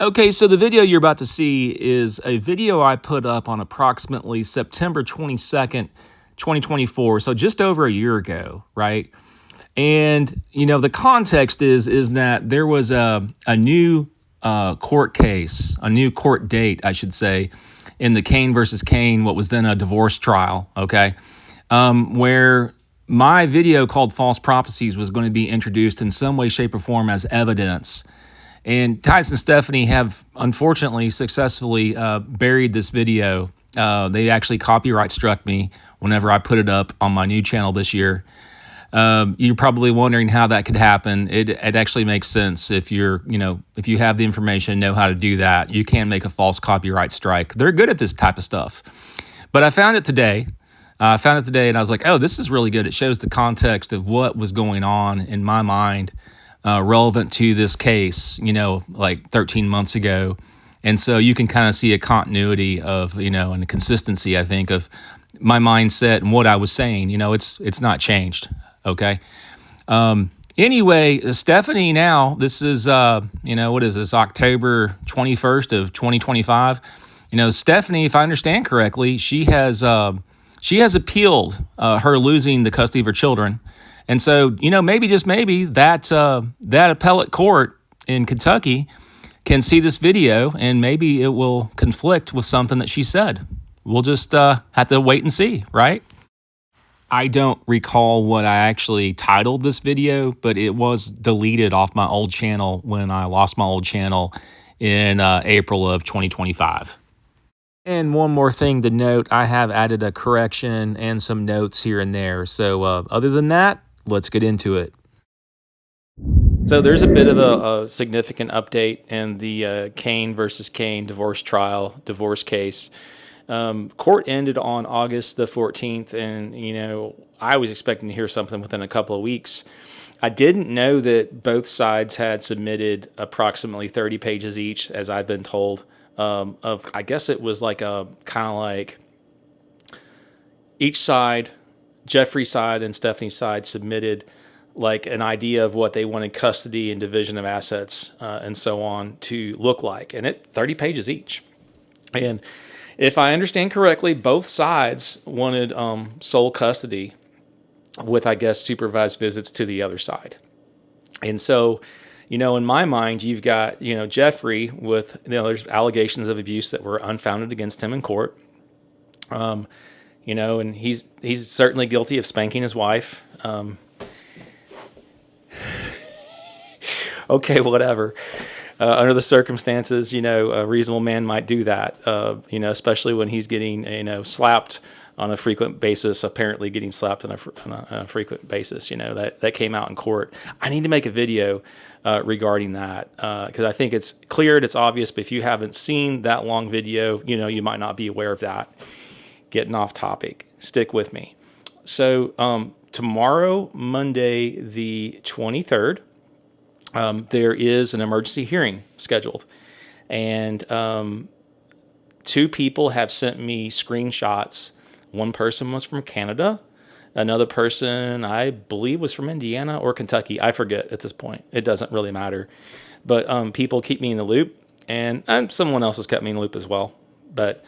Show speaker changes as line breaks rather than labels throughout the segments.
Okay, so the video you're about to see is a video I put up on approximately September 22nd, 2024, so just over a year ago, right? And the context is that there was a new court case, a new court date, I should say, in the Cain versus Cain, what was then a divorce trial, okay, where my video called False Prophecies was going to be introduced in some way, shape, or form as evidence. And Titus and Stephanie have unfortunately successfully buried this video. They actually copyright struck me whenever I put it up on my new channel this year. You're probably wondering how that could happen. It actually makes sense if if you have the information, know how to do that. You can make a false copyright strike. They're good at this type of stuff. But I found it today. And I was like, oh, this is really good. It shows the context of what was going on in my mind relevant to this case, like 13 months ago. And so you can kind of see a continuity of, and a consistency, I think, of my mindset and what I was saying. It's not changed. Okay. Anyway, Stephanie, now this is, what is this, October 21st of 2025. Stephanie, if I understand correctly, she has appealed her losing the custody of her children. And so, maybe, just maybe, that appellate court in Kentucky can see this video and maybe it will conflict with something that she said. We'll just have to wait and see, right? I don't recall what I actually titled this video, but it was deleted off my old channel when I lost my old channel in April of 2025. And one more thing to note, I have added a correction and some notes here and there. So other than that, let's get into it. So there's a bit of a significant update in the Cain versus Cain divorce case. Court ended on August the 14th, and, I was expecting to hear something within a couple of weeks. I didn't know that both sides had submitted approximately 30 pages each, as I've been told. I guess it was like a kind of like each side, Jeffrey's side and Stephanie's side, submitted like an idea of what they wanted custody and division of assets and so on to look like, and 30 pages each. And if I understand correctly, both sides wanted sole custody with, I guess, supervised visits to the other side. And so, in my mind, you've got, Jeffrey with, there's allegations of abuse that were unfounded against him in court. And he's certainly guilty of spanking his wife. Okay, whatever. Under the circumstances, a reasonable man might do that, especially when he's getting, slapped on a frequent basis, apparently getting slapped on a frequent basis. That came out in court. I need to make a video regarding that because I think it's clear and it's obvious, but if you haven't seen that long video, you might not be aware of that. Getting off topic. Stick with me. So tomorrow, Monday the 23rd, there is an emergency hearing scheduled, and two people have sent me screenshots. One person was from Canada. Another person, I believe, was from Indiana or Kentucky. I forget at this point. It doesn't really matter. But people keep me in the loop, and someone else has kept me in the loop as well. But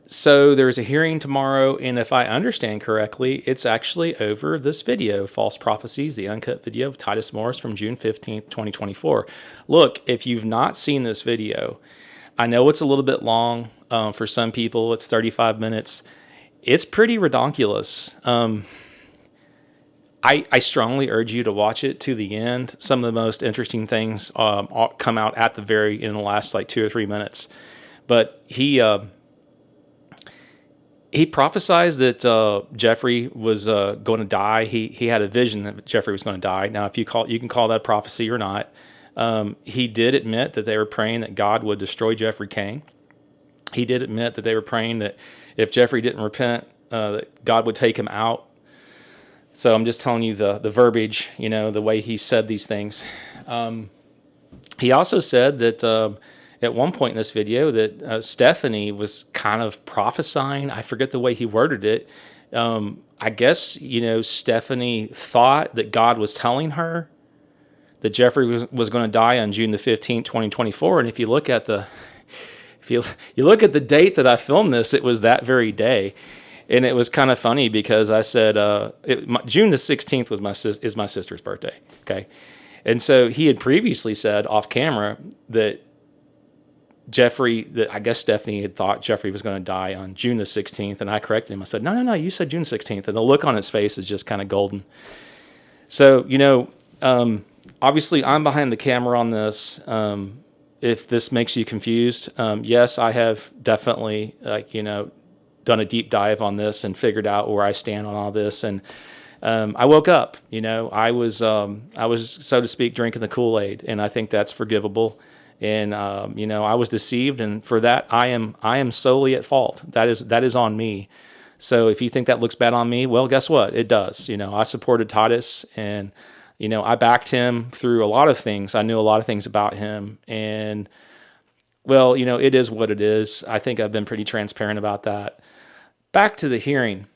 so there's a hearing tomorrow, and if I understand correctly, it's actually over this video, False Prophecies, the uncut video of Titus Morris from June 15th, 2024. Look, if you've not seen this video, I know it's a little bit long for some people. It's 35 minutes. It's pretty redonkulous. I strongly urge you to watch it to the end. Some of the most interesting things come out at the in the last like 2 or 3 minutes. But he prophesied that Jeffrey was going to die. He had a vision that Jeffrey was going to die. Now, you can call that prophecy or not. He did admit that they were praying that God would destroy Jeffrey Cain. He did admit that they were praying that if Jeffrey didn't repent, that God would take him out. So I'm just telling you the verbiage, the way he said these things. He also said that at one point in this video that Stephanie was kind of prophesying. I forget the way he worded it. I guess, Stephanie thought that God was telling her that Jeffrey was going to die on June the 15th, 2024. And if you look at the date that I filmed this, it was that very day. And it was kind of funny because I said June the 16th is my sister's birthday. Okay, and so he had previously said off camera that I guess Stephanie had thought Jeffrey was going to die on June the 16th, and I corrected him. I said, no, you said June 16th, and the look on his face is just kind of golden. So obviously I'm behind the camera on this. If this makes you confused, yes, I have definitely done a deep dive on this and figured out where I stand on all this. And I woke up, I was, so to speak, drinking the Kool-Aid, and I think that's forgivable. And, I was deceived, and for that, I am solely at fault. That is on me. So if you think that looks bad on me, well, guess what? It does. I supported Titus, and, I backed him through a lot of things. I knew a lot of things about him, and, well, it is what it is. I think I've been pretty transparent about that. Back to the hearing.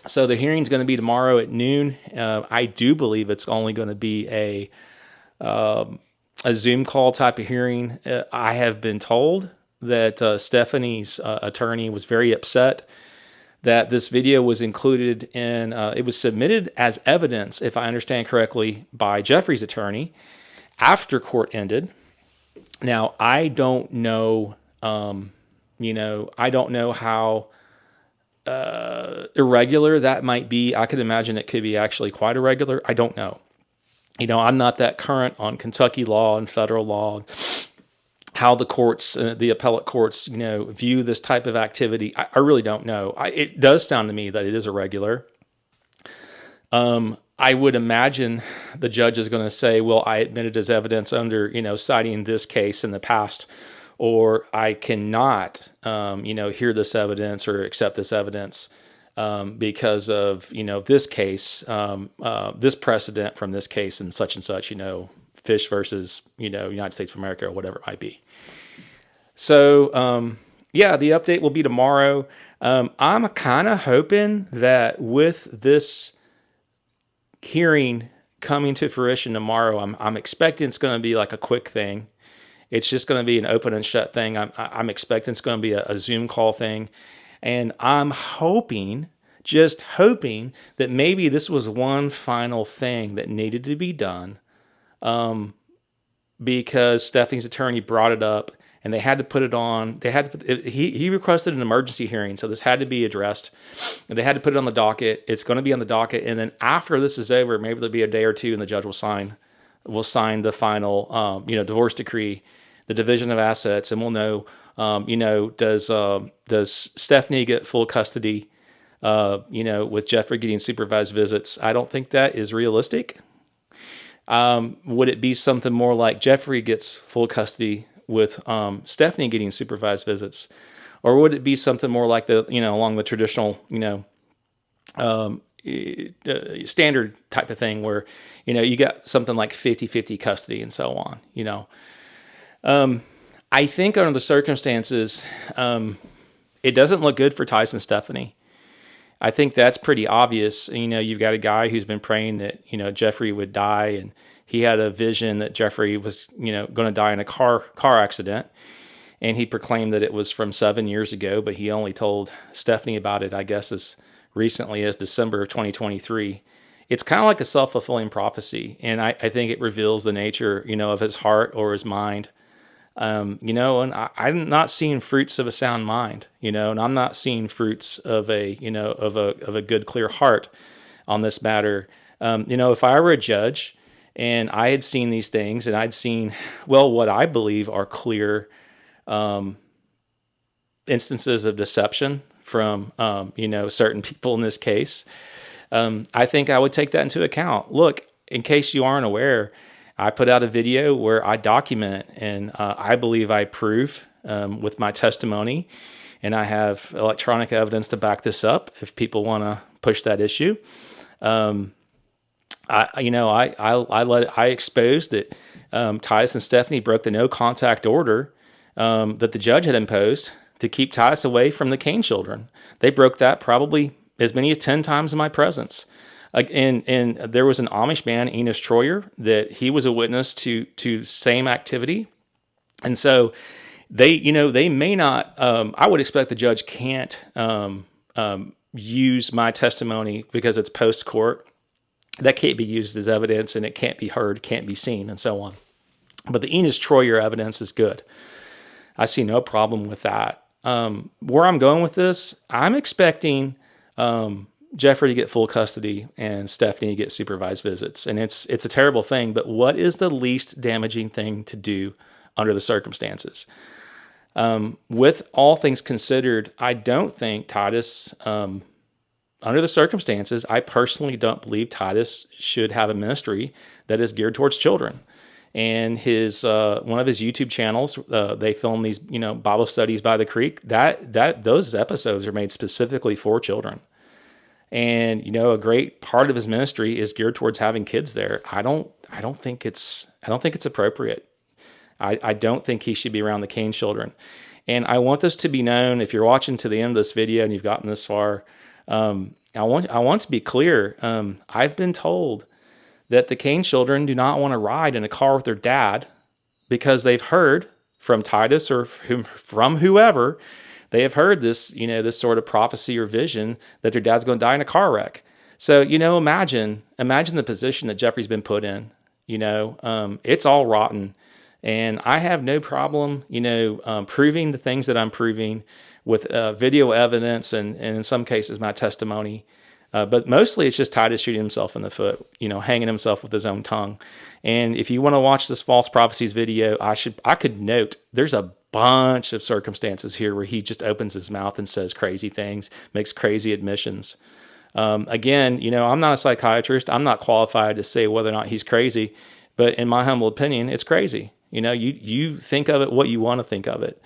So the hearing's going to be tomorrow at noon. I do believe it's only going to be a Zoom call type of hearing. I have been told that Stephanie's attorney was very upset that this video was included in, it was submitted as evidence, if I understand correctly, by Jeffrey's attorney after court ended. Now, I don't know, I don't know how irregular that might be. I could imagine it could be actually quite irregular. I don't know. I'm not that current on Kentucky law and federal law, how the courts, the appellate courts, view this type of activity. I really don't know. It does sound to me that it is irregular. I would imagine the judge is going to say, well, I admitted as evidence under, citing this case in the past, or I cannot, hear this evidence or accept this evidence because of, this case, this precedent from this case and such, Fish versus, United States of America or whatever it might be. So, the update will be tomorrow. I'm kind of hoping that with this hearing coming to fruition tomorrow, I'm expecting it's going to be like a quick thing. It's just going to be an open and shut thing. I'm expecting it's going to be a Zoom call thing. And I'm just hoping that maybe this was one final thing that needed to be done. Because Stephanie's attorney brought it up and they had to put it on. He requested an emergency hearing, so this had to be addressed. And they had to put it on the docket. It's going to be on the docket, and then after this is over, maybe there'll be a day or two, and the judge will sign the final, divorce decree, the division of assets, and we'll know, does Stephanie get full custody? With Jeffrey getting supervised visits. I don't think that is realistic. Would it be something more like Jeffrey gets full custody with Stephanie getting supervised visits? Or would it be something more like along the traditional, standard type of thing where, you got something like 50-50 custody and so on, I think under the circumstances, it doesn't look good for Titus and Stephanie. I think that's pretty obvious. You've got a guy who's been praying that, Jeffrey would die, and he had a vision that Jeffrey was, going to die in a car accident. And he proclaimed that it was from 7 years ago, but he only told Stephanie about it, I guess, as recently as December of 2023. It's kind of like a self-fulfilling prophecy. And I think it reveals the nature, of his heart or his mind. And I'm not seeing fruits of a sound mind, and I'm not seeing fruits of a good, clear heart on this matter. If I were a judge and I had seen these things and I'd seen, what I believe are clear, instances of deception from, certain people in this case, I think I would take that into account. Look, in case you aren't aware, I put out a video where I document and I believe I prove with my testimony, and I have electronic evidence to back this up if people want to push that issue. I exposed that Titus and Stephanie broke the no contact order that the judge had imposed to keep Titus away from the Cain children. They broke that probably as many as 10 times in my presence. And there was an Amish man, Enos Troyer, that he was a witness to same activity. And so they may not. I would expect the judge can't use my testimony because it's post court. That can't be used as evidence, and it can't be heard, can't be seen, and so on. But the Enos Troyer evidence is good. I see no problem with that. Where I'm going with this, I'm expecting Jeffrey to get full custody and Stephanie to get supervised visits. And it's a terrible thing, but what is the least damaging thing to do under the circumstances? With all things considered, I don't think Titus, under the circumstances, I personally don't believe Titus should have a ministry that is geared towards children. And his one of his YouTube channels, they film these Bible studies by the creek. Those episodes are made specifically for children. And a great part of his ministry is geared towards having kids there. I don't think it's appropriate. I don't think he should be around the Cain children. And I want this to be known. If you're watching to the end of this video and you've gotten this far, I want to be clear. I've been told that the Cain children do not want to ride in a car with their dad because they've heard from Titus or from whoever, they have heard this, this sort of prophecy or vision that their dad's going to die in a car wreck. So, imagine the position that Jeffrey's been put in. It's all rotten. And I have no problem, proving the things that I'm proving with video evidence and in some cases my testimony. But mostly it's just Titus shooting himself in the foot, hanging himself with his own tongue. And if you want to watch this false prophecies video, I could note there's a bunch of circumstances here where he just opens his mouth and says crazy things, makes crazy admissions. Again, I'm not a psychiatrist. I'm not qualified to say whether or not he's crazy, but in my humble opinion, it's crazy. You think of it what you want to think of it.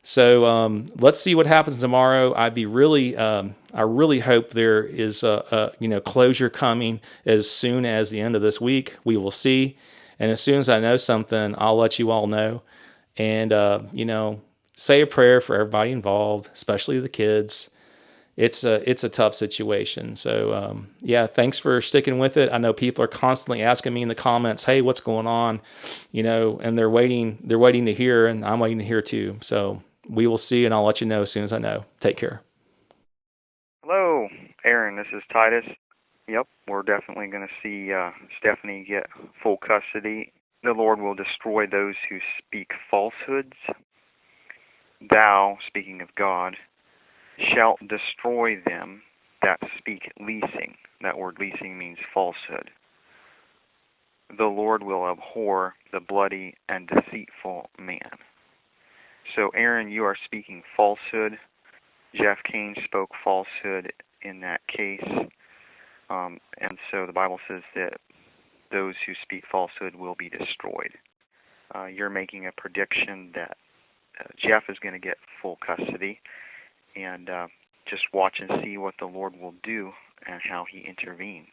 So let's see what happens tomorrow. I really hope there is closure coming as soon as the end of this week. We will see, and as soon as I know something, I'll let you all know. And say a prayer for everybody involved, especially the kids. It's a tough situation. So thanks for sticking with it. I know people are constantly asking me in the comments, "Hey, what's going on?" And they're waiting to hear, and I'm waiting to hear too. So we will see, and I'll let you know as soon as I know. Take care.
Hello, Aaron. This is Titus. Yep, we're definitely going to see Stephanie get full custody. The Lord will destroy those who speak falsehoods. Thou, speaking of God, shalt destroy them that speak leasing. That word leasing means falsehood. The Lord will abhor the bloody and deceitful man. So, Aaron, you are speaking falsehood. Jeff Cain spoke falsehood in that case. And so the Bible says that those who speak falsehood will be destroyed. You're making a prediction that Jeff is going to get full custody. And just watch and see what the Lord will do and how he intervenes.